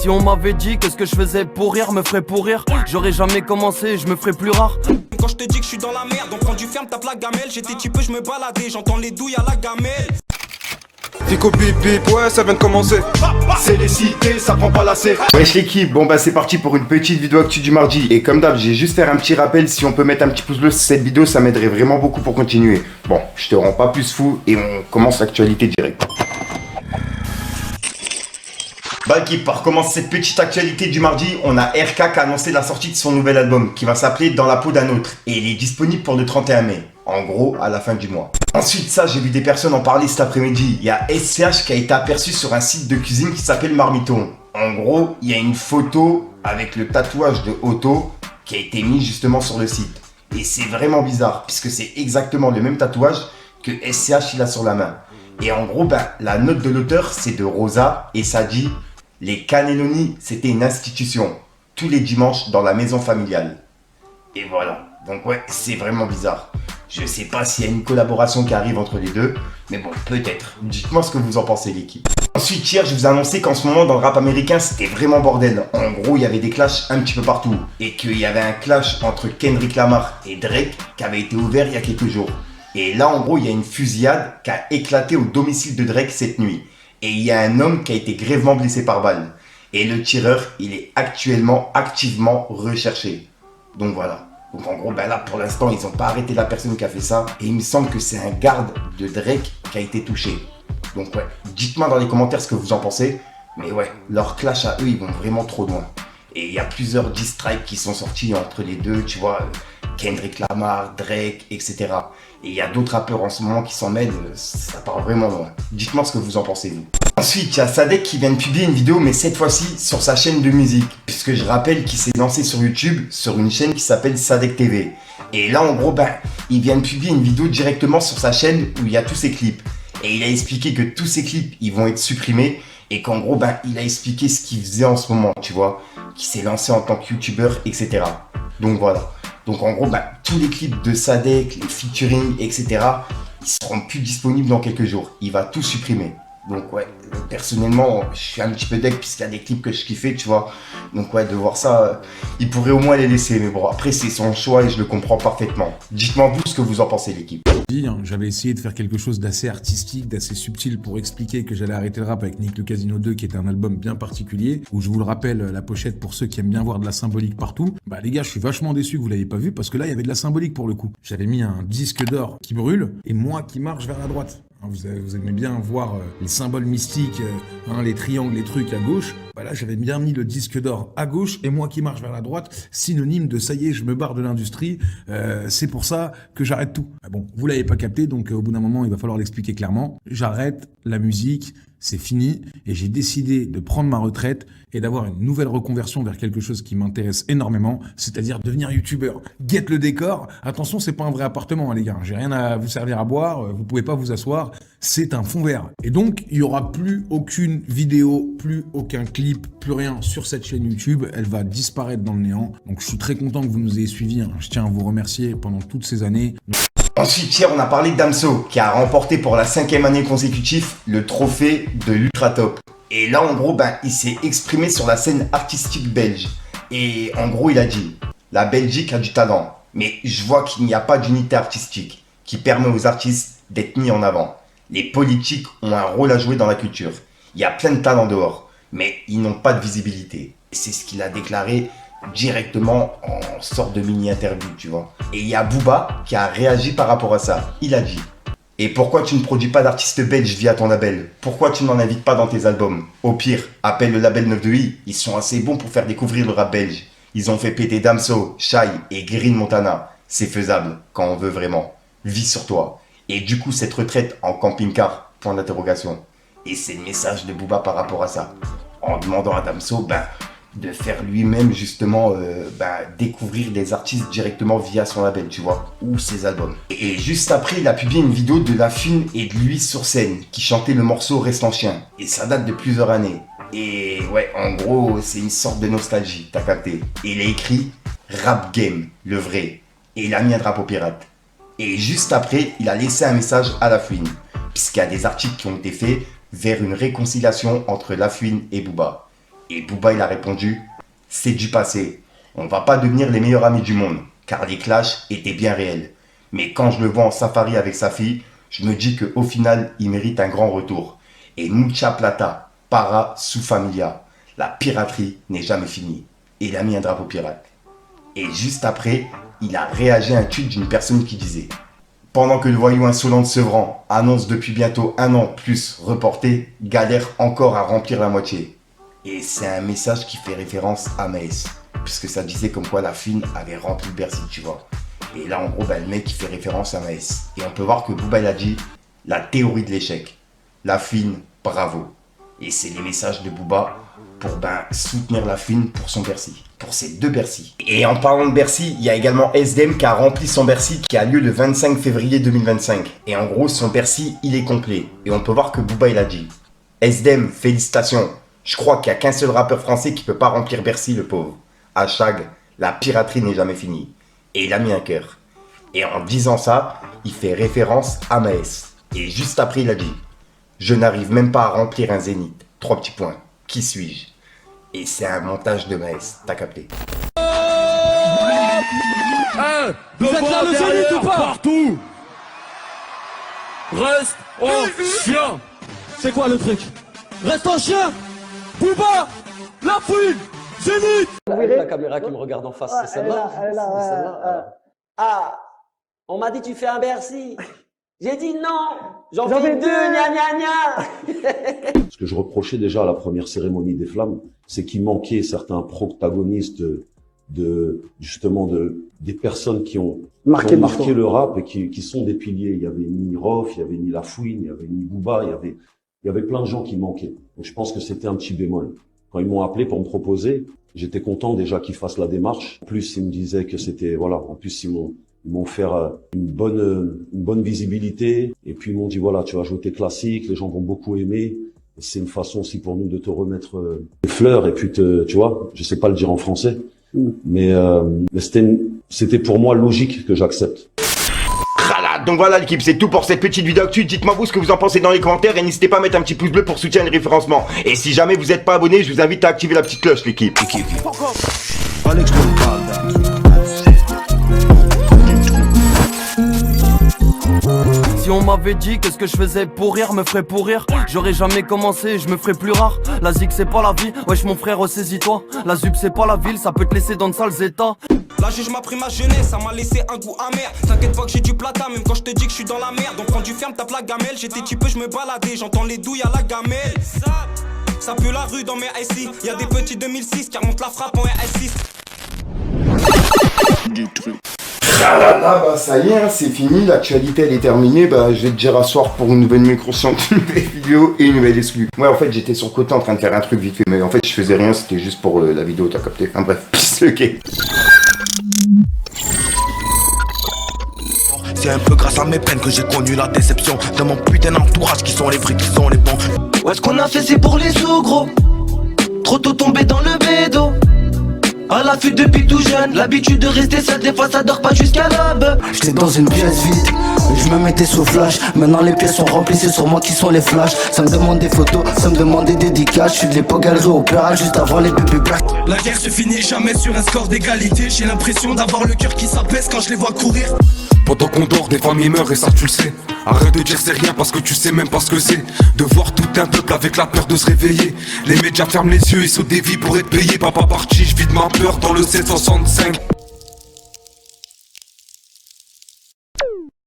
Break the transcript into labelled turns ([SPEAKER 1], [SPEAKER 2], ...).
[SPEAKER 1] Si on m'avait dit que ce que je faisais pour rire me ferait pourrir, j'aurais jamais commencé, je me ferais plus rare.
[SPEAKER 2] Quand je te dis que je suis dans la merde, donc quand tu fermes tape la gamelle. J'étais type peu, je me baladais, j'entends les douilles à la gamelle.
[SPEAKER 3] Fico bip bip, ouais ça vient de commencer.
[SPEAKER 4] C'est les cités, ça prend pas la serre. Wesh l'équipe, bon bah c'est parti pour une petite vidéo actu du mardi. Et comme d'hab, j'ai juste faire un petit rappel, si on peut mettre un petit pouce bleu sur cette vidéo, ça m'aiderait vraiment beaucoup pour continuer. Bon, je te rends pas plus fou et on commence l'actualité directe. Bah l'équipe, pour recommencer cette petite actualité du mardi, on a RK qui a annoncé la sortie de son nouvel album qui va s'appeler Dans la peau d'un autre et il est disponible pour le 31 mai, en gros à la fin du mois. Ensuite ça, j'ai vu des personnes en parler cet après-midi. Il y a SCH qui a été aperçu sur un site de cuisine qui s'appelle Marmiton. En gros, il y a une photo avec le tatouage de Otto qui a été mis justement sur le site. Et c'est vraiment bizarre puisque c'est exactement le même tatouage que SCH il a sur la main. Et en gros, bah, la note de l'auteur c'est de Rosa et ça dit: les cannelloni, c'était une institution, tous les dimanches dans la maison familiale. Et voilà, donc ouais, c'est vraiment bizarre. Je sais pas s'il y a une collaboration qui arrive entre les deux, mais bon, peut-être. Dites-moi ce que vous en pensez l'équipe. Ensuite, hier, je vous ai annoncé qu'en ce moment, dans le rap américain, c'était vraiment bordel. En gros, il y avait des clashs un petit peu partout. Et qu'il y avait un clash entre Kendrick Lamar et Drake qui avait été ouvert il y a quelques jours. Et là, en gros, il y a une fusillade qui a éclaté au domicile de Drake cette nuit. Et il y a un homme qui a été grièvement blessé par balle. Et le tireur, il est actuellement activement recherché. Donc voilà. Donc en gros, ben là pour l'instant, ils n'ont pas arrêté la personne qui a fait ça. Et il me semble que c'est un garde de Drake qui a été touché. Donc ouais, dites-moi dans les commentaires ce que vous en pensez. Mais ouais, leur clash à eux, ils vont vraiment trop loin. Et il y a plusieurs diss strikes qui sont sortis entre les deux, tu vois. Kendrick Lamar, Drake, etc. Et il y a d'autres rappeurs en ce moment qui s'en mêlent, ça part vraiment loin. Dites-moi ce que vous en pensez vous. Ensuite, il y a Sadek qui vient de publier une vidéo, mais cette fois-ci sur sa chaîne de musique. Puisque je rappelle qu'il s'est lancé sur YouTube, sur une chaîne qui s'appelle Sadek TV. Et là, en gros, ben, il vient de publier une vidéo directement sur sa chaîne où il y a tous ses clips. Et il a expliqué que tous ses clips, ils vont être supprimés. Et qu'en gros, ben, il a expliqué ce qu'il faisait en ce moment, tu vois. Qu'il s'est lancé en tant que youtubeur, etc. Donc voilà. Donc en gros, bah, tous les clips de Sadek, les featuring, etc. ils seront plus disponibles dans quelques jours. Il va tout supprimer. Donc ouais, personnellement, je suis un petit peu deck puisqu'il y a des clips que je kiffais, tu vois. Donc ouais, de voir ça, il pourrait au moins les laisser. Mais bon, après c'est son choix et je le comprends parfaitement. Dites-moi vous ce que vous en pensez l'équipe.
[SPEAKER 5] J'avais essayé de faire quelque chose d'assez artistique, d'assez subtil pour expliquer que j'allais arrêter le rap avec Nick le Casino 2 qui est un album bien particulier où je vous le rappelle, la pochette pour ceux qui aiment bien voir de la symbolique partout. Bah les gars, je suis vachement déçu que vous l'ayez pas vu parce que là il y avait de la symbolique pour le coup. J'avais mis un disque d'or qui brûle et moi qui marche vers la droite. Vous aimez bien voir les symboles mystiques, les triangles, les trucs à gauche. Bah là, j'avais bien mis le disque d'or à gauche et moi qui marche vers la droite, synonyme de ça y est, je me barre de l'industrie. C'est pour ça que j'arrête tout. Ah bon, vous l'avez pas capté, donc au bout d'un moment, il va falloir l'expliquer clairement. J'arrête la musique, c'est fini et j'ai décidé de prendre ma retraite et d'avoir une nouvelle reconversion vers quelque chose qui m'intéresse énormément, c'est-à-dire devenir youtubeur. Get le décor. Attention, c'est pas un vrai appartement, hein, les gars. J'ai rien à vous servir à boire, vous pouvez pas vous asseoir. C'est un fond vert. Et donc, il y aura plus aucune vidéo, plus aucun clip, plus rien sur cette chaîne YouTube. Elle va disparaître dans le néant. Donc, je suis très content que vous nous ayez suivis. Hein. Je tiens à vous remercier pendant toutes ces années.
[SPEAKER 4] Ensuite, hier, on a parlé de Damso, qui a remporté pour la 5e année consécutive le trophée de l'Ultra Top. Et là, en gros, ben, il s'est exprimé sur la scène artistique belge. Et en gros, il a dit: la Belgique a du talent, mais je vois qu'il n'y a pas d'unité artistique qui permet aux artistes d'être mis en avant. Les politiques ont un rôle à jouer dans la culture. Il y a plein de talents dehors, mais ils n'ont pas de visibilité. Et c'est ce qu'il a déclaré directement en sorte de mini-interview, tu vois. Et il y a Booba qui a réagi par rapport à ça. Il a dit: et pourquoi tu ne produis pas d'artistes belges via ton label? Pourquoi tu n'en invites pas dans tes albums? Au pire, appelle le label 9 de I, ils sont assez bons pour faire découvrir le rap belge. Ils ont fait péter Damso, Shai et Green Montana. C'est faisable, quand on veut vraiment. Vis sur toi. Et du coup, cette retraite en camping-car, point d'interrogation. Et c'est le message de Booba par rapport à ça. En demandant à Damso, de faire lui-même justement découvrir des artistes directement via son label, tu vois, ou ses albums. Et juste après, il a publié une vidéo de La Fine et de lui sur scène, qui chantait le morceau Reste en chien. Et ça date de plusieurs années. Et ouais, en gros, c'est une sorte de nostalgie, t'as capté. Et il a écrit Rap Game, le vrai. Et il a mis un drapeau pirate. Et juste après, il a laissé un message à La Fouine, puisqu'il y a des articles qui ont été faits vers une réconciliation entre La Fouine et Booba. Et Booba il a répondu, c'est du passé. On va pas devenir les meilleurs amis du monde, car les clashs étaient bien réels. Mais quand je le vois en safari avec sa fille, je me dis qu'au final, il mérite un grand retour. Et mucha plata, para su familia. La piraterie n'est jamais finie. Et il a mis un drapeau pirate. Et juste après, il a réagi à un tweet d'une personne qui disait: pendant que le voyou insolent de Sevran annonce depuis bientôt 1 an plus reporté, galère encore à remplir la moitié. Et c'est un message qui fait référence à Maes, puisque ça disait comme quoi la fine avait rempli le Bercy, tu vois. Et là, en gros, le mec, il fait référence à Maes. Et on peut voir que Booba, il a dit la théorie de l'échec. La fine, bravo. Et c'est les messages de Booba pour soutenir la fine pour son Bercy. Pour ses 2 Bercy. Et en parlant de Bercy, il y a également SDM qui a rempli son Bercy qui a lieu le 25 février 2025. Et en gros, son Bercy, il est complet. Et on peut voir que Booba, il a dit: SDM, félicitations. Je crois qu'il n'y a qu'un seul rappeur français qui peut pas remplir Bercy, le pauvre. Hashtag, la piraterie n'est jamais finie. Et il a mis un cœur. Et en disant ça, il fait référence à Maes. Et juste après, il a dit: je n'arrive même pas à remplir un zénith. 3 petits points. Qui suis-je? Et c'est un montage de Maes. T'as capté?
[SPEAKER 6] Vous êtes là le zénith ou pas? Partout. Reste en chien. C'est quoi le truc? Reste en chien. Booba, la fouine, zénith.
[SPEAKER 7] La caméra qui me regarde en face, c'est celle-là.
[SPEAKER 8] Elle est là. Ah, on m'a dit tu fais un Bercy. J'ai dit non, j'en fais 2, gna gna gna.
[SPEAKER 9] Ce que je reprochais déjà à la première cérémonie des Flammes, c'est qu'il manquait certains protagonistes justement des personnes qui ont marqué le rap et qui sont des piliers. Il y avait ni Rof, il y avait ni La Fouine, il y avait ni Booba, il y avait plein de gens qui manquaient. Donc je pense que c'était un petit bémol. Quand ils m'ont appelé pour me proposer, j'étais content déjà qu'ils fassent la démarche. En plus, ils me disaient que c'était, voilà, en plus ils m'ont fait une bonne visibilité. Et puis ils m'ont dit, voilà, tu vas jouer tes classiques, les gens vont beaucoup aimer. C'est une façon aussi pour nous de te remettre des fleurs et puis tu vois, je sais pas le dire en français, mais c'était pour moi logique que j'accepte.
[SPEAKER 4] Donc voilà l'équipe, c'est tout pour cette petite vidéo actu. Dites-moi vous ce que vous en pensez dans les commentaires et n'hésitez pas à mettre un petit pouce bleu pour soutenir le référencement. Et si jamais vous n'êtes pas abonné, je vous invite à activer la petite cloche l'équipe.
[SPEAKER 1] Si on m'avait dit que ce que je faisais pour rire me ferait pourrir, j'aurais jamais commencé, je me ferais plus rare. La zig c'est pas la vie, wesh mon frère ressaisis-toi. La zub c'est pas la ville, ça peut te laisser dans de sales états.
[SPEAKER 2] La juge m'a pris ma jeunesse, ça m'a laissé un goût amer. T'inquiète pas que j'ai du plata, même quand je te dis que je suis dans la merde. Donc quand tu fermes, tape la gamelle, j'étais type je me baladais, j'entends les douilles à la gamelle. Ça pue la rue dans mes SI, y'a des petits 2006 qui remontent la frappe en RS6.
[SPEAKER 4] Ah là là, ça y est, hein, c'est fini, l'actualité elle est terminée. Je vais te dire à soir pour une nouvelle micro-science, une nouvelle vidéo et une nouvelle exclue. Ouais, en fait, j'étais sur le côté en train de faire un truc vite fait, mais en fait, je faisais rien, c'était juste pour la vidéo, t'as capté. Enfin bref, ok.
[SPEAKER 10] C'est un peu grâce à mes peines que j'ai connu la déception de mon putain d'entourage qui sont les vrais, qui sont les bons.
[SPEAKER 11] Ouais, ce qu'on a fait c'est pour les sous gros. Trop tôt tombé dans le bédo. À l'affût depuis tout jeune, l'habitude de rester seul, des fois ça dort pas jusqu'à l'aube.
[SPEAKER 12] J'étais dans une pièce vide, je me mettais sous flash. Maintenant les pièces sont remplies, c'est sur moi qui sont les flashs. Ça me demande des photos, ça me demande des dédicaces. Je suis de l'époque galerie opéra, juste avant les bébés black.
[SPEAKER 10] La guerre se finit jamais sur un score d'égalité. J'ai l'impression d'avoir le cœur qui s'apaise quand je les vois courir.
[SPEAKER 3] Pendant qu'on dort, des familles meurent et ça tu le sais. Arrête de dire c'est rien parce que tu sais même pas ce que c'est. De voir tout un peuple avec la peur de se réveiller. Les médias ferment les yeux et sautent des vies pour être payés. Papa parti, je vide ma peur dans le 765.